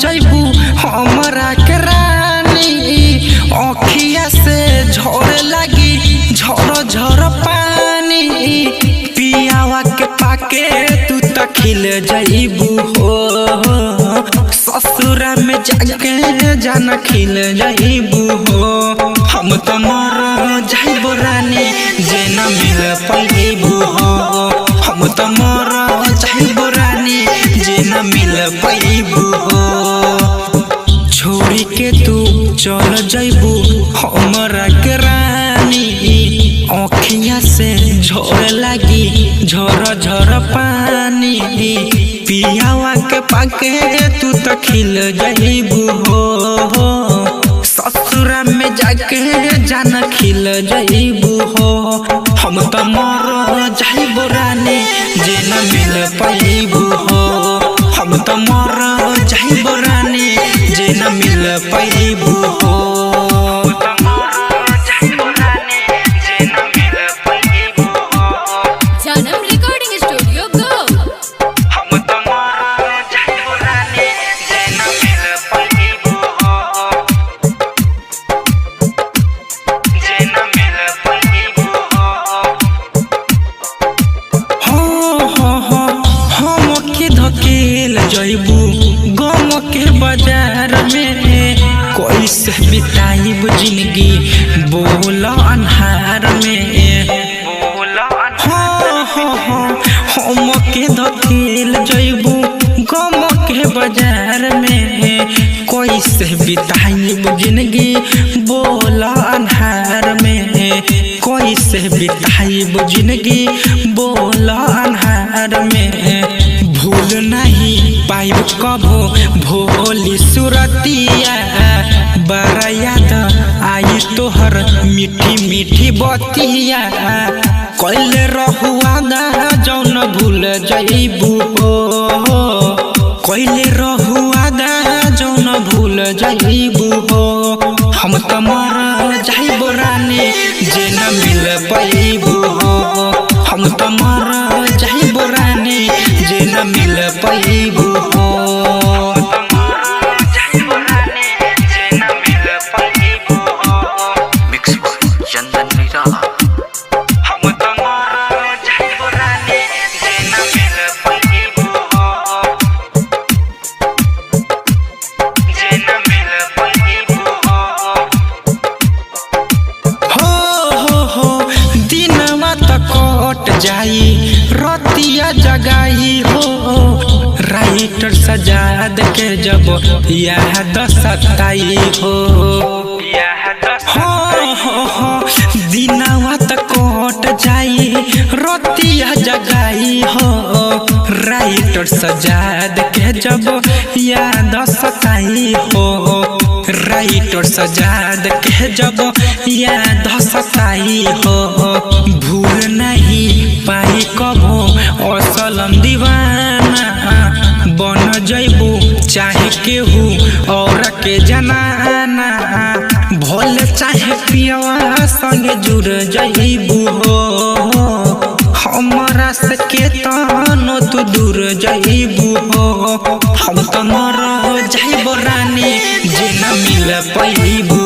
जैबू हमरा के रानी अखिया से झोरे लगी झोर झोर पानी पियावा के पाके तू त खिल जैबू हो ससुरा में जाके जाना खिल जैबू हो हम तो मर जाइबो रानी जे न मिल पैबू हो हम तो मर जाइबो रानी जे न मिल पैबू हो छोड़ी के तू चल जैबू हमरा के रानी अखिया से झोर लगी झोर झोर पानी पियावा के पाके तू तो खिल जैबू हो ससुरा में जाके जाना खिल जैबू हो हम तो मर जाइबो रानी जे न मिल पैबू हो हम तो मर जाइबो रानी जे न मिल पैबू हो जैबू गम के बाजार में कैसे बिताइब जिंदगी बोल अन्हार में हम के धकेल जैबू गम के बाजार में कैसे बिताइब जिंदगी बोल अन्हार में कैसे बिताइब जिंदगी बोल अन्हार में भूल नहीं पाइब कबो भोली सुरतिया बड़ा याद आई तोहर मीठी मीठी बतिया कैले रहुआ दा जौन भूल जैबू हो कैले रहुआ दा जौन भूल जैबू हो हम तो मर जाइबो रानी जे न मिल पैबू हो हम तो मर जाइबो रानी जे न मिल पैबू हो जाई रतिया जगाई हो राइटर सजाद के जब याद सताई हो दिनवा त कट जाई रतिया जगाई हो राइटर सजाद के जब याद सताई हो राइटर सजाद के जब याद सताई हो भूल नहीं पाई कबो असलम दीवाना बन जैबू चाहे केहू और के जनाना भोले चाहे पियवा संगे जुड़ जैबू हो हमरा से के तानो तू दूर जैबू हो हम तो मर जाइबो रानी जे न मिल पैबू